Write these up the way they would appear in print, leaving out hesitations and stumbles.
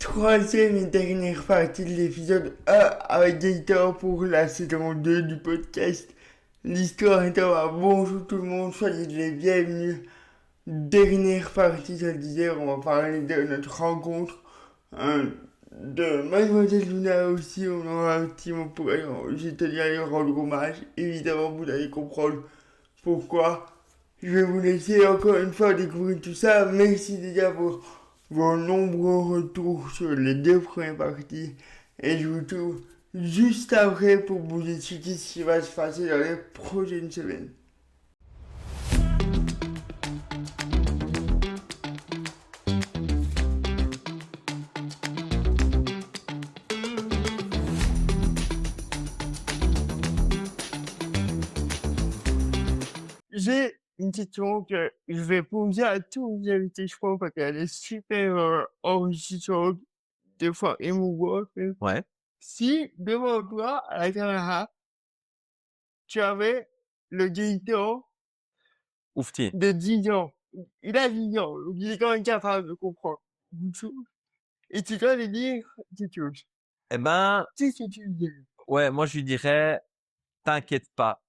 troisième et dernière partie de l'épisode 1 avec Gaëtan pour la saison 2 du podcast. L'histoire est en bonjour tout le monde, soyez les bienvenus. Dernière partie, je le disais, on va parler de notre rencontre de Mademoiselle Luna aussi. On aura un petit mot pour elle. Je tenais à lui rendre hommage. Évidemment, vous allez comprendre pourquoi. Je vais vous laisser encore une fois découvrir tout ça. Merci déjà pour vos nombreux retours sur les deux premières parties. Et je vous trouve juste après pour vous expliquer ce qui va se passer dans les prochaines semaines. J'ai une question que je vais poser à tous les invités, je crois, parce qu'elle est super enrichissante, des fois émouvante. Ouais. Si devant toi, à la caméra, tu avais le Gaëtan Ouftier. de 10 ans, il a 10 ans, donc il est quand même capable de comprendre et tu dois lui dire quelque chose. Eh ben, Qu'est-ce que tu lui dis? ouais, moi je lui dirais, t'inquiète pas.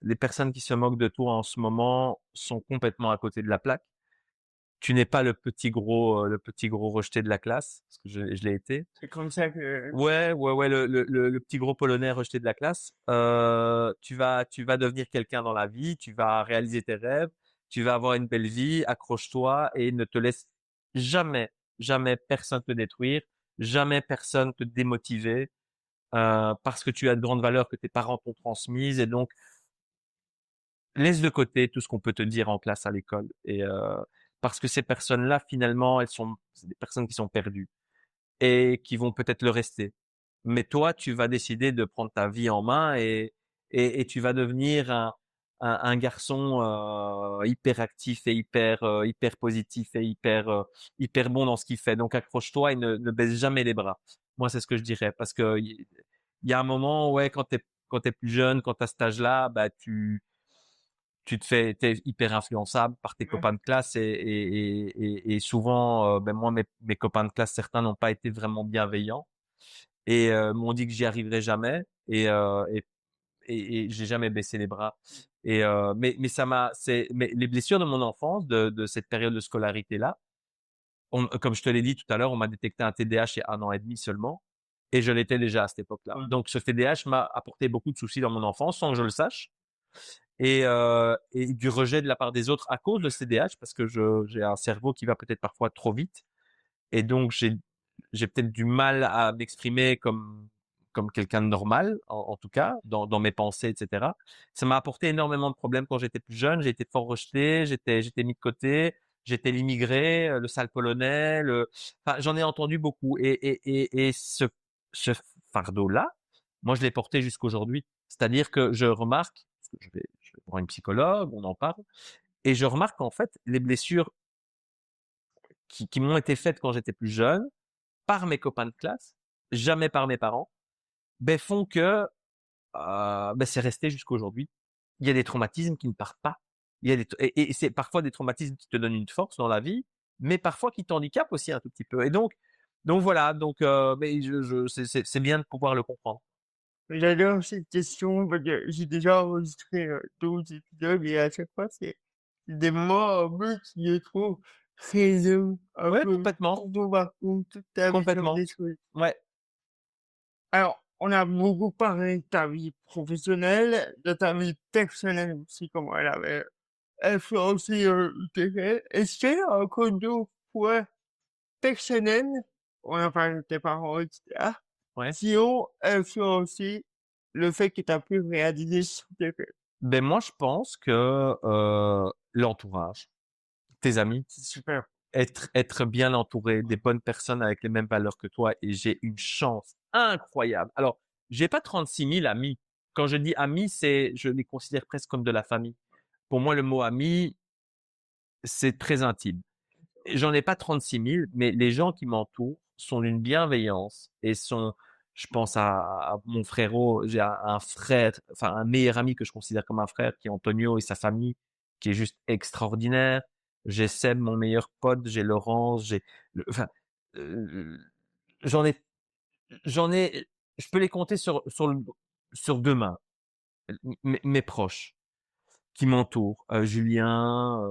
Les personnes qui se moquent de toi en ce moment sont complètement à côté de la plaque. Tu n'es pas le petit gros rejeté de la classe, parce que je l'ai été. C'est comme ça que... Ouais, le petit gros polonais rejeté de la classe. Tu vas devenir quelqu'un dans la vie, tu vas réaliser tes rêves, tu vas avoir une belle vie, accroche-toi et ne te laisse jamais, jamais personne te détruire, jamais personne te démotiver, parce que tu as de grandes valeurs que tes parents t'ont transmises et donc laisse de côté tout ce qu'on peut te dire en classe à l'école et parce que ces personnes-là finalement c'est des personnes qui sont perdues et qui vont peut-être le rester. Mais toi, tu vas décider de prendre ta vie en main et tu vas devenir un garçon hyper actif et hyper positif et hyper bon dans ce qu'il fait. Donc accroche-toi et ne baisse jamais les bras. Moi, c'est ce que je dirais parce que il y a un moment, ouais, quand t'es plus jeune, quand t'as cet âge-là, bah t'es hyper influençable par tes copains de classe et souvent, ben moi, mes copains de classe, certains n'ont pas été vraiment bienveillants et m'ont dit que j'y arriverais jamais et j'ai jamais baissé les bras. Et mais mais les blessures de mon enfance, de cette période de scolarité là, comme je te l'ai dit tout à l'heure, on m'a détecté un TDAH il y a 1 an et demi seulement, et je l'étais déjà à cette époque-là. Donc ce TDAH m'a apporté beaucoup de soucis dans mon enfance sans que je le sache et du rejet de la part des autres à cause de ce TDAH parce que j'ai un cerveau qui va peut-être parfois trop vite et donc j'ai peut-être du mal à m'exprimer comme quelqu'un de normal en tout cas dans mes pensées, etc. Ça m'a apporté énormément de problèmes quand j'étais plus jeune. J'ai été fort rejeté, j'étais mis de côté, j'étais l'immigré, le sale polonais, enfin j'en ai entendu beaucoup et ce fardeau-là, moi je l'ai porté jusqu'aujourd'hui. C'est-à-dire que je remarque, parce que je vais voir une psychologue, on en parle, et je remarque qu'en fait les blessures qui m'ont été faites quand j'étais plus jeune par mes copains de classe, jamais par mes parents, ben font que ben c'est resté jusqu'à aujourd'hui. Il y a des traumatismes qui ne partent pas. Il y a et c'est parfois des traumatismes qui te donnent une force dans la vie, mais parfois qui t'handicapent aussi un tout petit peu. Et donc voilà, donc mais c'est bien de pouvoir le comprendre. J'adore cette question parce que j'ai déjà enregistré 12 épisodes et à chaque fois, c'est des moments un peu qui je trouve résument un Ouais, peu complètement, quand on raconte toute ta vision complètement. des choses. Ouais, Alors, on a beaucoup parlé de ta vie professionnelle, de ta vie personnelle aussi, comment elle avait influencé tes rêves. Est-ce qu'il y a encore d'autres points personnels, on a parlé de tes parents, etc., ouais. qui ont influencé le fait que tu as pu réaliser ce tes rêves? Ben moi je pense que l'entourage, tes amis, C'est super. être bien entouré des bonnes personnes avec les mêmes valeurs que toi et j'ai une chance incroyable. Alors, j'ai pas 36 000 amis. Quand je dis amis, je les considère presque comme de la famille. Pour moi, le mot ami, c'est très intime. J'en ai pas 36 000, mais les gens qui m'entourent sont d'une bienveillance et je pense à mon frérot, j'ai un frère, enfin un meilleur ami que je considère comme un frère, qui est Antonio et sa famille, qui est juste extraordinaire. J'ai Seb, mon meilleur pote, j'ai Laurence, enfin, euh, j'en ai j'en ai je peux les compter sur 2 mains, mes proches qui m'entourent, Julien,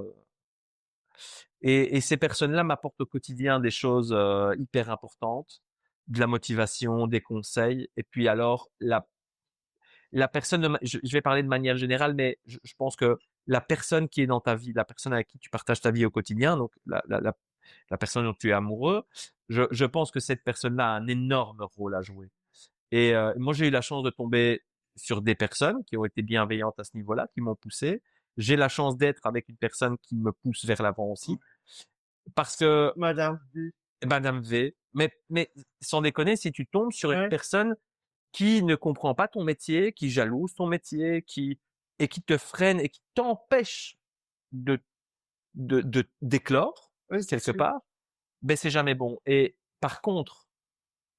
et ces personnes-là m'apportent au quotidien des choses, hyper importantes, de la motivation, des conseils et puis alors la personne de ma je vais parler de manière générale, mais je pense que la personne qui est dans ta vie, la personne avec qui tu partages ta vie au quotidien, donc la personne dont tu es amoureux, je pense que cette personne-là a un énorme rôle à jouer. Et moi, j'ai eu la chance de tomber sur des personnes qui ont été bienveillantes à ce niveau-là, qui m'ont poussé. J'ai la chance d'être avec une personne qui me pousse vers l'avant aussi, parce que Madame V. Madame V. Mais sans déconner, si tu tombes sur une Ouais, personne qui ne comprend pas ton métier, qui jalouse ton métier, qui te freine et qui t'empêche de d'éclore ouais, c'est quelque sûr. part, ben c'est jamais bon. Et par contre,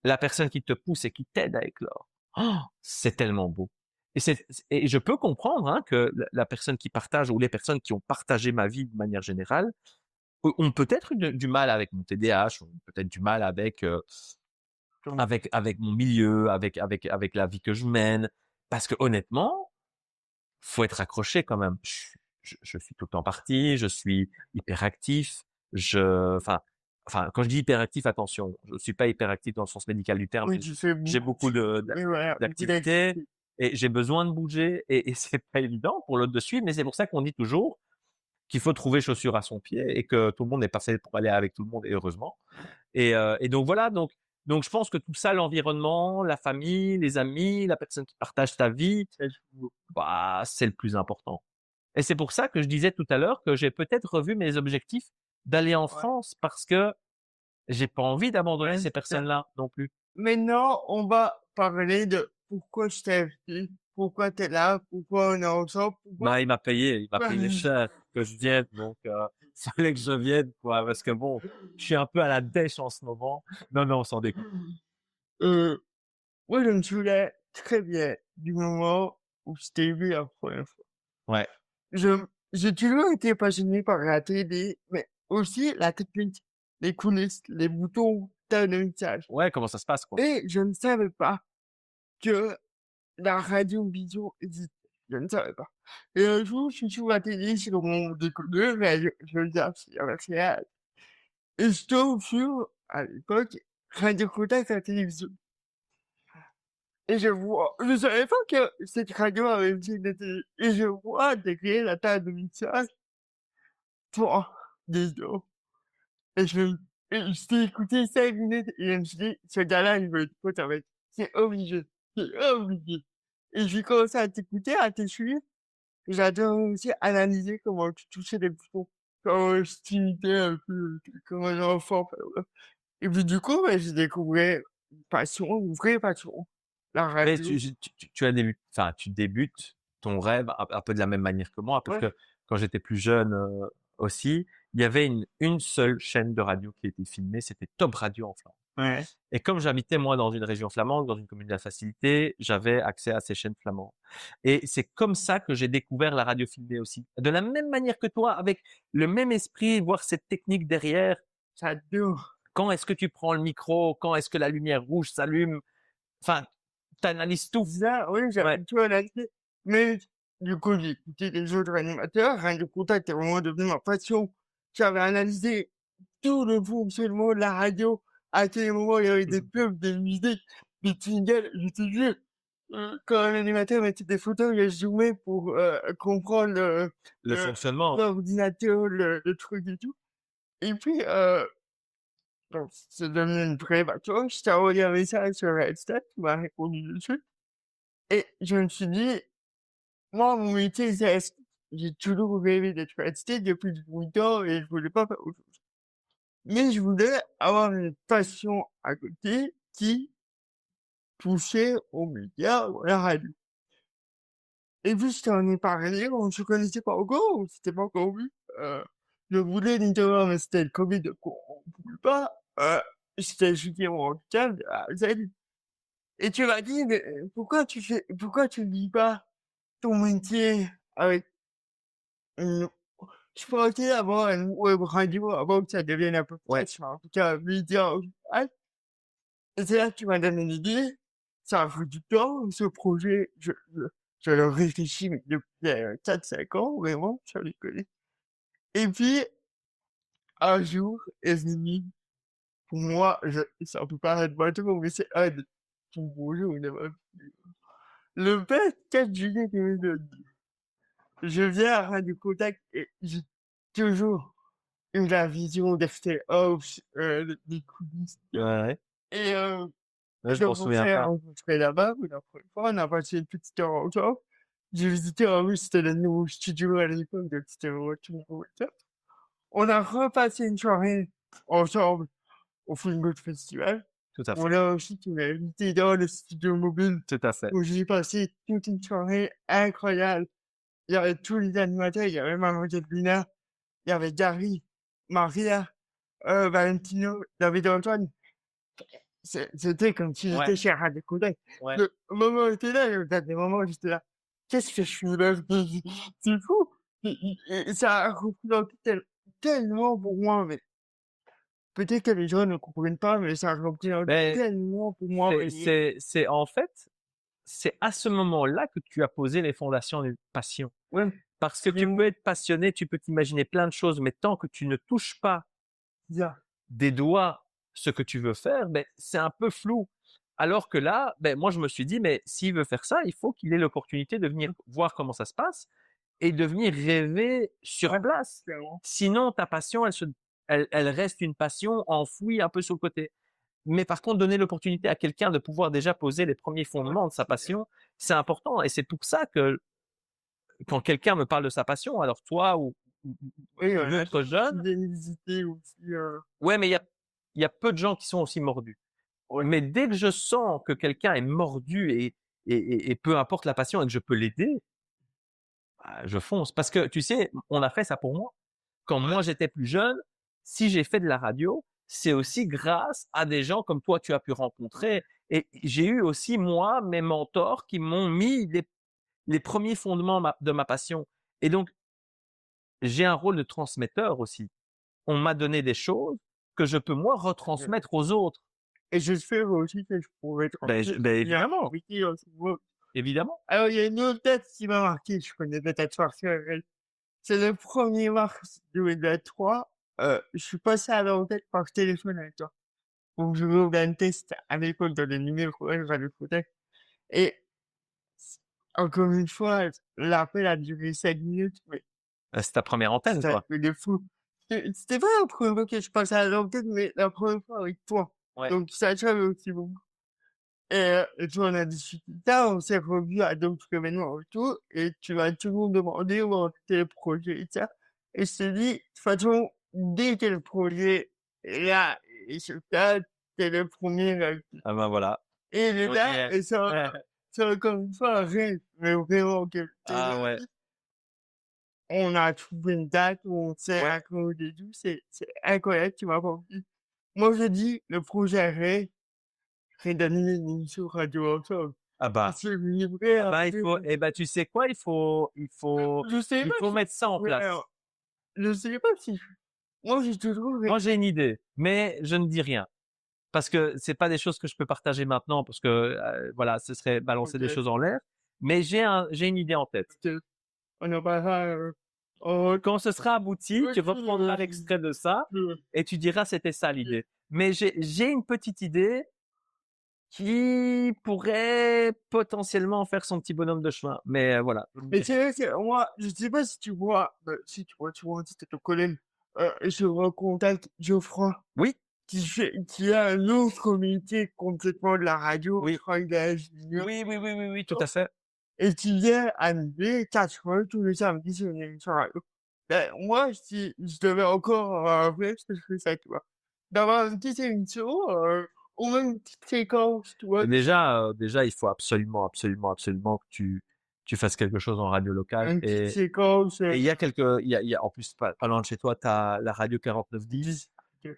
la personne qui te pousse et qui t'aide à éclore, oh, c'est tellement beau. Et je peux comprendre hein, que la personne qui partage ou les personnes qui ont partagé ma vie de manière générale ont peut-être du mal avec mon TDAH, ont peut-être du mal avec mon milieu, avec la vie que je mène, parce que honnêtement, faut être accroché quand même. Je suis tout le temps parti, je suis hyperactif, quand je dis hyperactif, attention, je suis pas hyperactif dans le sens médical du terme, Oui, mais tu fais j'ai beaucoup. beaucoup Oui, voilà, beaucoup d'activités d'activités. et j'ai besoin de bouger et c'est pas évident pour l'autre de suivre, mais c'est pour ça qu'on dit toujours qu'il faut trouver chaussure à son pied et que tout le monde n'est pas fait pour aller avec tout le monde et heureusement. Et donc voilà, donc je pense que tout ça, l'environnement, la famille, les amis, la personne qui partage ta vie, bah, c'est le plus important. Et c'est pour ça que je disais tout à l'heure que j'ai peut-être revu mes objectifs d'aller en Ouais, France parce que j'ai pas envie d'abandonner ouais, ces c'est ça. personnes-là non plus. Maintenant, on va parler de pourquoi je t'ai invité, pourquoi t'es là, pourquoi on est ensemble, pourquoi... Bah, il m'a payé cher que je vienne, donc fallait que je vienne, quoi, parce que bon, je suis un peu à la dèche en ce moment. Non, non, sans déconner. Euh, moi, je me souviens très bien du moment où je t'ai vu la première fois. Ouais, Je, j'ai toujours été passionné par la télé, mais aussi la technique, les coulisses, les boutons, tas de messages. ouais, comment ça se passe, quoi. Et je ne savais pas que la radio-vision existe. Je ne savais pas. Et un jour, je suis sur la télé, sur mon décodeur, et je regarde sur la réelle. Et je tombe sur, à l'époque, Radio Contact à la télévision. Et je vois, je savais pas que cette radio avait une chaîne de télé. Et je vois décrire la taille de mixage, toi, disons. Et je t'ai écouté 5 minutes, et je me suis dit, ce gars-là, il veut être pote avec. C'est obligé. C'est obligé. Et j'ai commencé à t'écouter, à te suivre. J'adore aussi analyser comment tu touchais les boutons, comment je t'imitais un peu, comme un enfant. Enfin, ouais. Et puis du coup, j'ai découvert une passion, une vraie passion, la Mais radio. tu as enfin, tu débutes ton rêve un peu de la même manière que moi, parce Ouais, que quand j'étais plus jeune aussi, il y avait une seule chaîne de radio qui était filmée, c'était Top Radio en Flandre. ouais. Et comme j'habitais moi dans une région flamande, dans une commune de la facilité, j'avais accès à ces chaînes flamandes. Et c'est comme ça que j'ai découvert la radio filmée aussi. De la même manière que toi, avec le même esprit, voir cette technique derrière. J'adore. Quand est-ce que tu prends le micro? Quand est-ce que la lumière rouge s'allume? Enfin, t'analyses tout. Ça, oui, Ouais. j'avais tout analysé. Mais du coup, j'ai écouté les autres animateurs. Radio Contact est vraiment devenu ma passion. J'avais analysé tout le fonctionnement de la radio. À quel moment il y avait des pubs, des musiques, des jingles. Je te jure, quand un animateur mettait des photos, il zoomé pour comprendre Le le, fonctionnement. l'ordinateur, le truc et tout. Et puis, donc, c'est devenu une vraie passion. Je t'ai envoyé un message sur Insta, tu m'as répondu dessus. Et je me suis dit, moi, mon métier, c'est aesthète. J'ai toujours rêvé d'être aesthète depuis 8 ans et je voulais pas faire autre chose. Mais je voulais avoir une passion à côté qui touchait aux médias ou à la radio. Et puis, je t'en ai parlé, on se connaissait pas encore, on s'était pas encore vu. Je voulais l'interviewer, mais c'était le Covid, donc on pouvait pas. J'étais étudiant mon handicap de A à Z. Et tu m'as dit, mais pourquoi tu dis pas ton métier avec une... Je pensais avoir une web radio avant que ça devienne un peu Ouais. presse, en tout cas, média. Et c'est là que tu m'as donné l'idée. Ça a pris du temps, ce projet, je le réfléchis mais depuis 4-5 ans, vraiment, sans déconner. Et puis, un jour est venu, pour moi, ça peut paraître bateau, mais c'est un des plus beaux jours de ma vie. Le 24 juillet 2022, je viens à Radio Contact et j'ai toujours eu la vision d'After House, des coulisses. Ouais. Et Ouais, je je m'en souviens pensais pas. rencontrer là-bas pour la première fois. On a passé une petite heure ensemble. J'ai visité, en plus, c'était le nouveau studio à l'époque, donc c'était vraiment tout nouveau et tout. On a repassé une soirée ensemble au Feel Good Festival. Tout à On fait. a aussi, tu m'as invité dans le studio mobile Tout à fait. où j'ai passé toute une soirée incroyable. Il y avait tous les animateurs, il y avait Maman-Lina, il y avait Gary, Maria, Valentino, David Antoine. C'était comme si Ouais. j'étais chez Radio Contact. Ouais. Le moment était là, il y a des moments où j'étais là. Qu'est-ce que je suis là? C'est fou! Et ça a représenté tellement pour moi, mais peut-être que les gens ne comprennent pas, mais ça a représenté Mais tellement pour moi. c'est en fait, c'est à ce moment-là que tu as posé les fondations d'une passion. Ouais, Parce que tu vraiment, peux être passionné, tu peux t'imaginer plein de choses, mais tant que tu ne touches pas bizarre. des doigts ce que tu veux faire, ben, c'est un peu flou. Alors que là, ben, moi, je me suis dit, mais s'il veut faire ça, il faut qu'il ait l'opportunité de venir voir comment ça se passe et de venir rêver sur Ouais, place. clairement. Sinon, ta passion, elle reste une passion enfouie un peu sur le côté. Mais par contre, donner l'opportunité à quelqu'un de pouvoir déjà poser les premiers fondements de sa passion, c'est important. Et c'est pour ça que quand quelqu'un me parle de sa passion, alors toi ou Oui, une autre jeune, fidélité aussi, ouais, mais il y a peu de gens qui sont aussi mordus. ouais. Mais dès que je sens que quelqu'un est mordu et peu importe la passion et que je peux l'aider, bah, je fonce. Parce que tu sais, on a fait ça pour moi. Quand moi j'étais plus jeune, si j'ai fait de la radio, c'est aussi grâce à des gens comme toi tu as pu rencontrer. Et j'ai eu aussi, moi, mes mentors qui m'ont mis les premiers fondements de ma passion. Et donc, j'ai un rôle de transmetteur aussi. On m'a donné des choses que je peux moi retransmettre aux autres. Et j'espère aussi que je pourrais Ben, évidemment, transmettre en ce moment. évidemment. Alors, il y a une autre date qui m'a marqué, je connais peut-être par cœur. C'est le 1er mars 2023. Je suis passé à l'antenne par téléphone avec toi. Donc, je vais un test à l'époque dans le numéro 1 Radio Contact. Et encore une fois, l'appel a duré 5 minutes, mais C'est ta première antenne, c'était un quoi. truc de fou. C'était pas la première fois que je passais à l'antenne, mais la première fois avec toi. Ouais. Donc, ça change aussi beaucoup. Et puis on a discuté de ça, on s'est revus à d'autres événements et tout, et tu m'as toujours demandé où était le projet et ça. Et je t'ai dit, de toute façon, dès que le projet est là, et sur table, t'es le premier à le dire. Ah ben voilà. Et il est On y là, est. et c'est encore une fois un rêve, mais vraiment que Ah ouais. on a trouvé une date où on s'est Ouais. accordé tout, c'est incroyable, tu m'as compris. Moi, je dis, le projet rêve, c'est d'animer une émission radio ensemble. Ah bah. C'est livré Ah à bah, il faut, eh ben, tu sais quoi? Je sais Il pas faut si mettre ça en ouais, place. alors, je sais pas si moi, j'ai toujours Moi, j'ai une idée, mais je ne dis rien. Parce que c'est pas des choses que je peux partager maintenant parce que, voilà, ce serait balancer des OK, choses en l'air. Mais j'ai une idée en tête. OK. On en parlera, en Quand ce sera abouti, tu reprendras l'extrait de ça et tu diras c'était ça l'idée. Mais j'ai une petite idée qui pourrait potentiellement faire son petit bonhomme de chemin. Mais voilà. Mais c'est vrai que moi, je sais pas si tu vois, si tu vois, si tu te connais, je recontacte Geoffroy Oui, qui a un autre métier complètement de la radio, oui, je crois qu'il est ingénieur oui, tout à fait. et qui vient animer 4 heures tous les samedis sur une émission radio. Ben, moi, si je devais encore, faire ce que je fais ça, tu vois? D'avoir une petite émission, ou même une petite séquence, tu vois? Déjà, il faut absolument que tu fasses quelque chose en radio locale. Une petite séquence, Et il y a, en plus, pas loin de chez toi, tu as la radio 4910. OK.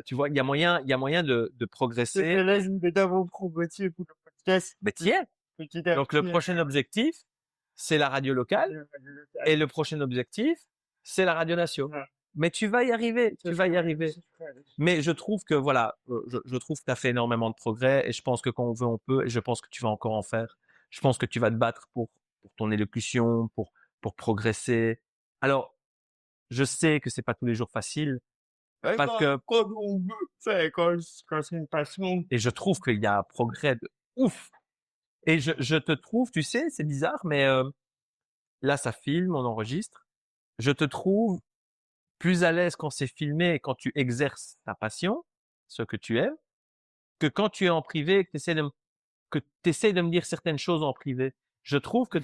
Tu vois, il y a moyen de Et progresser. là, je vais d'abord progresser pour le podcast. Mais t'y es. Petit à Donc, le petit, prochain objectif, c'est la radio locale. Et le prochain objectif, c'est la radio nation. Ouais. Mais tu vas y arriver, Ce tu vas y serait arriver. ce serait Mais je trouve que voilà, je trouve que tu as fait énormément de progrès et je pense que quand on veut, on peut et je pense que tu vas encore en faire. Je pense que tu vas te battre pour ton élocution, pour progresser. Alors, je sais que c'est pas tous les jours facile ouais, parce que quand on veut, enfin, quand c'est une passion. et je trouve qu'il y a un progrès de ouf. Et je te trouve, tu sais, c'est bizarre, mais là, ça filme, on enregistre. Je te trouve plus à l'aise quand c'est filmé et quand tu exerces ta passion, ce que tu aimes, que quand tu es en privé et que tu essaies de me dire certaines choses en privé. Je trouve que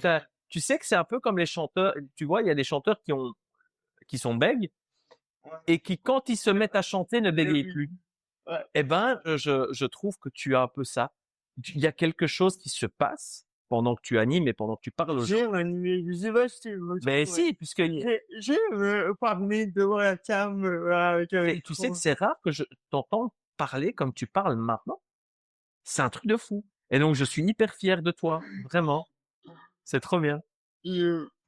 tu sais que c'est un peu comme les chanteurs. Tu vois, il y a des chanteurs qui sont bègues Ouais, et qui, quand ils se mettent à chanter, ne bégayent oui, plus. ouais. Eh ben, je trouve que tu as un peu ça. Il y a quelque chose qui se passe pendant que tu animes et pendant que tu parles aux gens. J'ai animé, je sais pas si tu Mais retrouves, ouais. si, puisque J'ai parlé devant la cam, avec un tu sais que micro. c'est rare que je t'entende parler comme tu parles maintenant. C'est un truc de fou. Et donc, je suis hyper fier de toi. Vraiment. C'est trop bien. Et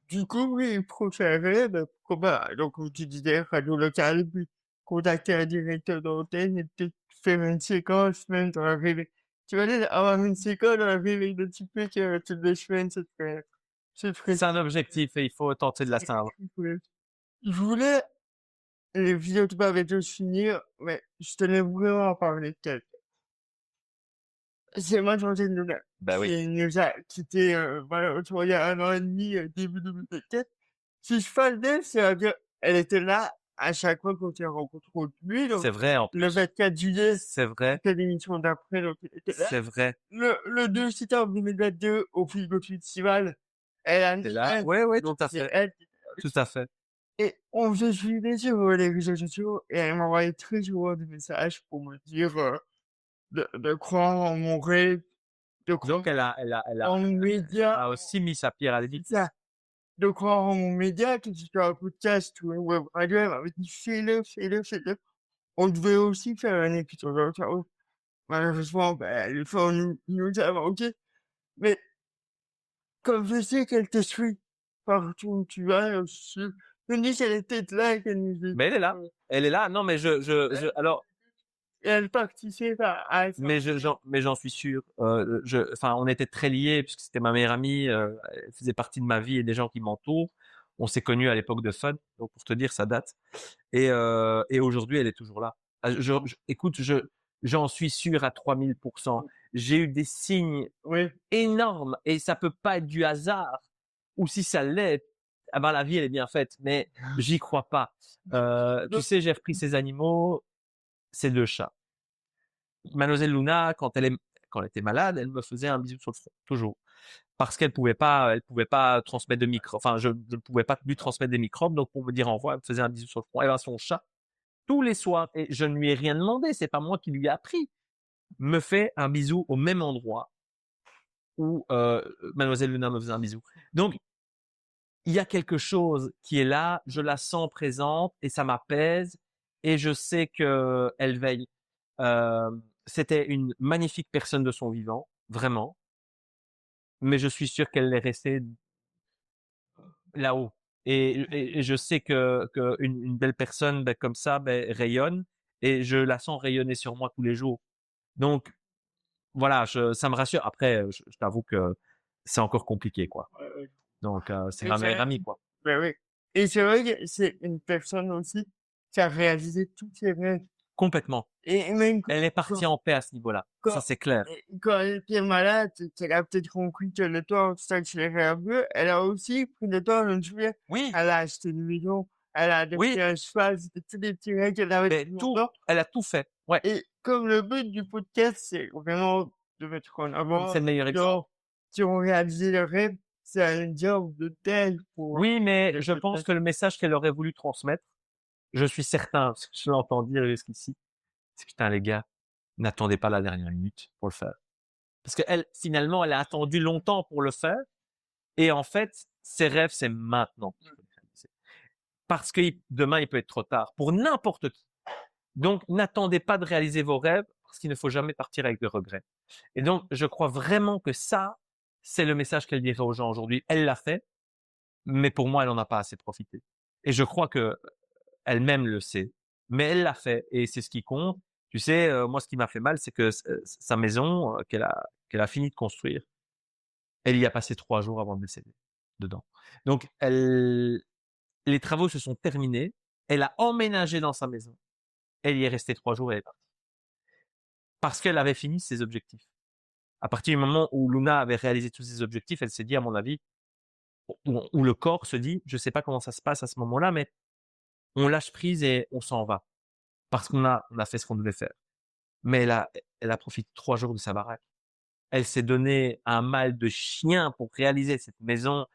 du coup, oui, prochain ben, donc comme tu disais, radio locale, puis contacter un directeur d'antenne et peut-être faire une séquence même dans la réveil. Tu vas aller avoir une séquence dans la réveil de typique toutes les semaines, ce serait C'est un objectif et il faut tenter de très, l'atteindre. très cool. Je voulais, les vidéos tu m'avais tous finir, mais je tenais vraiment à parler de quelqu'un. C'est Mademoiselle Luna Bah oui. qui nous a quittés, malheureusement il y a 1 an et demi, début 2024. Si je parle d'elle, c'est à dire, elle était là à chaque fois qu'on s'est rencontrés au début, donc C'est vrai en le plus. 24 juillet, C'est vrai. c'était l'émission d'après, donc elle était là. C'est vrai. Le 2 septembre 2022, au Frigo Festival, elle a C'est mis là. un, Ouais, ouais, tout donc à c'est fait. elle qui était là Tout aussi. à fait. Et on se suivait sur les réseaux sociaux et elle m'envoyait très souvent des messages pour me dire de croire en mon rêve, de croire Donc, en mon elle média, a aussi mis sa pierre à c'est l'édifice. ça, de croire en mon média, que ce soit un podcast ou un web radio, elle m'avait dit fais-le, fais-le, fais-le. On devait aussi faire un épisode de ça. Malheureusement, ben, le fond nous a manqué. Mais comme je sais qu'elle te suit partout où tu vas, je me dis qu'elle est peut-être là et qu'elle nous Mais elle est écoute. là. Elle est là. Non, mais alors, Et elle participe à ça. mais j'en suis sûr. Enfin, on était très liés puisque c'était ma meilleure amie. Elle faisait partie de ma vie et des gens qui m'entourent. On s'est connus à l'époque de Fun. Donc, pour te dire, ça date. Et aujourd'hui, elle est toujours là. Ah, écoute, j'en suis sûr à 3000%. J'ai eu des signes Oui. énormes et ça peut pas être du hasard. Ou si ça l'est, ah ben la vie elle est bien faite, mais j'y crois pas. Tu Donc, sais, j'ai repris ces animaux, ces deux chats. Mademoiselle Luna, quand elle était malade, elle me faisait un bisou sur le front, toujours. Parce elle pouvait pas transmettre de microbes. Enfin, je ne pouvais pas lui transmettre des microbes, donc pour me dire au revoir, elle me faisait un bisou sur le front. Et ben, son chat, tous les soirs, et je ne lui ai rien demandé, c'est pas moi qui lui ai appris, me fait un bisou au même endroit où Mademoiselle Luna me faisait un bisou. Donc, il y a quelque chose qui est là, je la sens présente et ça m'apaise et je sais que elle veille. C'était une magnifique personne de son vivant, vraiment, mais je suis sûr qu'elle est restée là-haut. Et je sais que une belle personne, ben, comme ça, ben, rayonne et je la sens rayonner sur moi tous les jours. Donc voilà, ça me rassure. Après, je t'avoue que c'est encore compliqué, quoi. Donc c'est et ma meilleure c'est amie, quoi. ben oui. Et c'est vrai que c'est une personne aussi qui a réalisé tous ses rêves. Complètement. Et même Elle est quand, partie en paix à ce niveau-là. quand, Ça, c'est clair. quand elle était malade, qu'elle a peut-être compris que le temps s'accélérait un peu, elle a aussi pris le temps, je me souviens, Oui, elle a acheté une maison, elle a oui, adopté un cheval, c'était tous des petits rêves qu'elle avait mais depuis tout, longtemps. elle a tout fait. Ouais, Et comme le but du podcast, c'est vraiment de mettre en c'est avant, le meilleur exemple. genre, qui ont réalisé le rêve, c'est un job de tel pour Oui, mais le je pense podcast. que le message qu'elle aurait voulu transmettre, je suis certain, parce que je l'entends dire jusqu'ici, c'est putain, les gars, n'attendez pas la dernière minute pour le faire. Parce qu'elle, finalement, elle a attendu longtemps pour le faire. Et en fait, ses rêves, c'est maintenant qu'il faut les réaliser. Parce que demain, il peut être trop tard pour n'importe qui. Donc, n'attendez pas de réaliser vos rêves parce qu'il ne faut jamais partir avec des regrets. Et donc, je crois vraiment que ça, c'est le message qu'elle dirait aux gens aujourd'hui. Elle l'a fait, mais pour moi, elle en a pas assez profité. Et je crois que elle-même le sait, mais elle l'a fait et c'est ce qui compte. Tu sais, moi, ce qui m'a fait mal, c'est que sa maison, qu'elle a fini de construire, elle y a passé 3 jours avant de décéder, dedans. Donc les travaux se sont terminés, elle a emménagé dans sa maison, elle y est restée 3 jours et elle est partie. Parce qu'elle avait fini ses objectifs. À partir du moment où Luna avait réalisé tous ses objectifs, elle s'est dit, à mon avis, où le corps se dit: «Je sais pas comment ça se passe à ce moment-là, mais on lâche prise et on s'en va». Parce qu'on a fait ce qu'on devait faire. Mais elle a profité 3 jours de sa baraque. Elle s'est donné un mal de chien pour réaliser cette maison,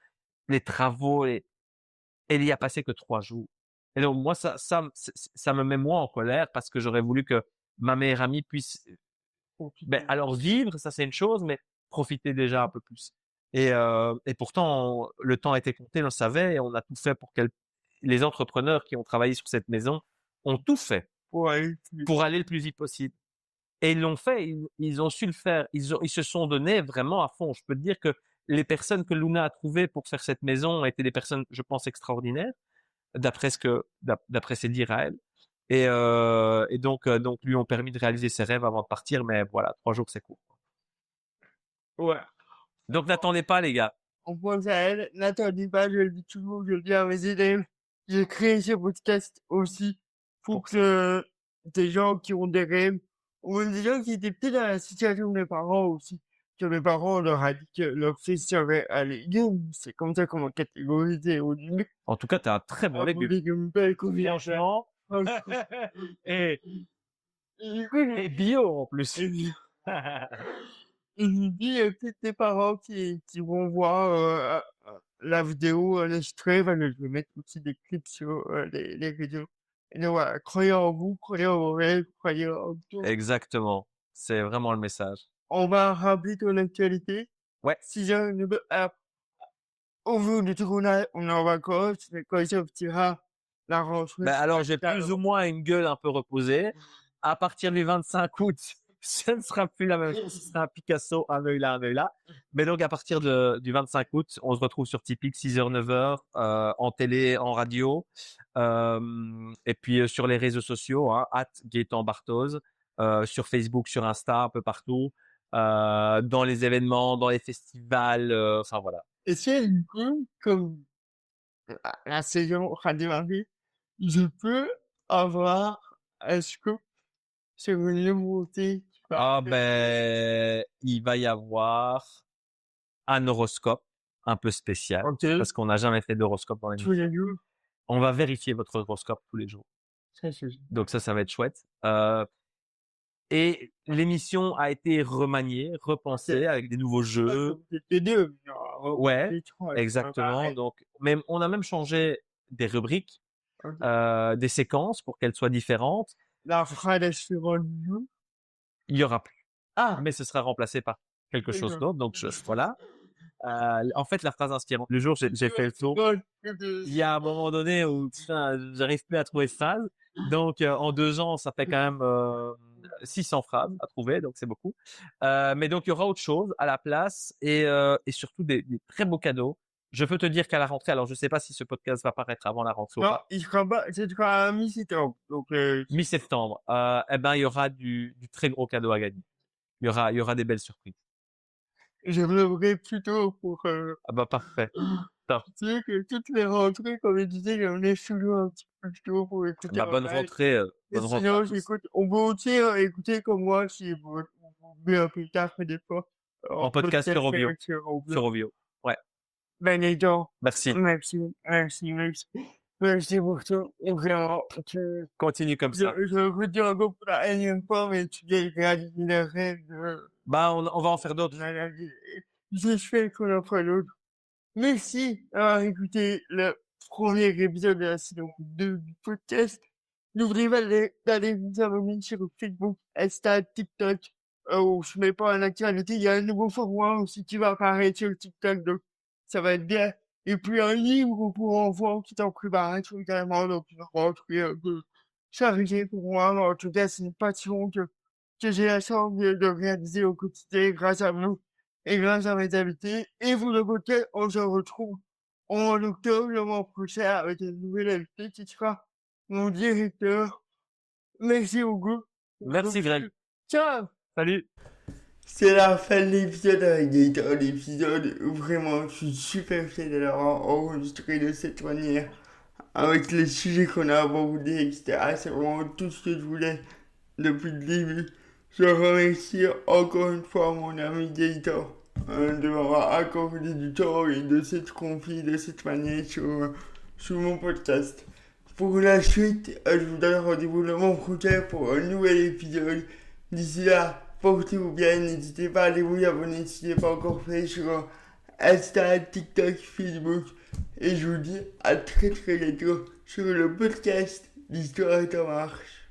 les travaux, elle y a passé que 3 jours. Et donc moi ça me met moi en colère parce que j'aurais voulu que ma meilleure amie puisse, alors vivre, ça c'est une chose, mais profiter déjà un peu plus. Et pourtant le temps était compté, on le savait et on a tout fait pour qu'elle les entrepreneurs qui ont travaillé sur cette maison ont tout fait Ouais, pour aller le plus vite possible. Et ils l'ont fait, ils ont su le faire. Ils se sont donnés vraiment à fond. Je peux te dire que les personnes que Luna a trouvées pour faire cette maison étaient des personnes, je pense, extraordinaires, d'après ses dires à elle. Et donc lui ont permis de réaliser ses rêves avant de partir. Mais voilà, 3 jours, c'est court. ouais. Donc n'attendez pas, les gars. On pense à elle. N'attendez pas, je le dis toujours, je le dis à mes élèves. J'ai créé ce podcast aussi pour que des gens qui ont des rêves, ou même des gens qui étaient peut-être dans la situation de mes parents aussi, que mes parents leur a dit que leur fils serait un légume. C'est comme ça qu'on m'a catégorisé au début. En tout cas, t'as un très bon Un légume. légume bel Franchement. Et, et bio en plus. Et je lui dis, peut-être tes parents qui vont voir la vidéo, l'extrait, je vais mettre aussi des clips sur les vidéos. Et donc voilà, croyez en vous, croyez en vos rêves, croyez en tout. Exactement. C'est vraiment le message. On va rappeler ton actualité. Ouais. Si j'ai aujourd'hui, on est en vacances, mais quand il sortira la rentrée. Alors, j'ai plus ou moins une gueule un peu reposée. À partir du 25 août, ce ne sera plus la même chose. Ce sera un Picasso, un œil là, un œil là. Mais donc, à partir du 25 août, on se retrouve sur Tipeee, 6h, 9h, en télé, en radio, et puis sur les réseaux sociaux, hein, @GaëtanBarthoz, sur Facebook, sur Insta, un peu partout, dans les événements, dans les festivals, enfin voilà. Et c'est du coup, comme la saison a démarré, je peux avoir, est-ce que c'est une nouveauté qui va Il va y avoir un horoscope un peu spécial parce qu'on n'a jamais fait d'horoscope dans tous l'émission. les jours? On va vérifier votre horoscope tous les jours. Ça, c'est Donc ça va être chouette. Et l'émission a été remaniée, repensée avec des nouveaux jeux. les deux. Ouais, exactement. Donc, même, on a même changé des rubriques, des séquences pour qu'elles soient différentes. La phrase suivante du jour. Il y aura plus. Ah, Mais ce sera remplacé par quelque chose d'accord. d'autre. Donc, voilà. En fait, la phrase inspirante du jour, j'ai fait le tour. Il y a un moment donné où putain, j'arrive plus à trouver de phrase. Donc, en 2 ans, ça fait quand même 600 phrases à trouver, donc c'est beaucoup. Mais donc, il y aura autre chose à la place et surtout des très beaux cadeaux. Je peux te dire qu'à la rentrée, alors je sais pas si ce podcast va paraître avant la rentrée ou Non, pas. il sera pas, c'est à mi-septembre. Donc, Mi-septembre, il y aura du très gros cadeau à gagner. Il y aura des belles surprises. je me plutôt pour, Ah bah, parfait. Top. tu sais que toutes les rentrées, comme je disais, j'en ai toujours un petit peu plus tôt pour écouter. Bah, bonne rentrée, Et bonne rentrée. sinon, j'écoute, on peut aussi écouter comme moi, si vous voulez un peu tard, des fois. En podcast sur Ovio. Sur Ovio. Ouais. Ben, les gens. Merci. Merci. Merci pour tout. Et vraiment, Continue comme ça. je veux dire encore pour la énième fois, mais tu viens de réaliser le rêve de... Bah, on va en faire d'autres. J'espère qu'on en fera d'autres. Merci d'avoir écouté le premier épisode de la saison 2 du podcast. N'oubliez pas d'aller vous abonner sur Facebook, Insta, TikTok, où je mets pas en actualité. Il y a un nouveau format aussi qui va apparaître sur TikTok, donc ça va être bien. Et puis un livre pour enfants qui est en préparation également, donc je rentrer un peu chargé pour moi. Mais en tout cas, c'est une passion que j'ai la chance de réaliser au quotidien grâce à vous et grâce à mes invités. Et vous, le podcast, on se retrouve en octobre, le mois prochain, avec une nouvelle invitée qui sera mon directeur. Merci beaucoup. Merci Greg. Ciao! Salut. C'est la fin de l'épisode avec Gaëtan, l'épisode où vraiment je suis super fier de l'avoir enregistré de cette manière, avec les sujets qu'on a abordés, etc. C'est vraiment tout ce que je voulais depuis le début. Je remercie encore une fois mon ami Gaëtan de m'avoir accordé du temps et de s'être confié de cette manière sur mon podcast. Pour la suite, je vous donne rendez-vous le mois prochain pour un nouvel épisode. D'ici là, portez-vous bien, n'hésitez pas à aller vous abonner si ce n'est pas encore fait sur Insta, TikTok, Facebook. Et je vous dis à très très bientôt sur le podcast L'Histoire est en marche.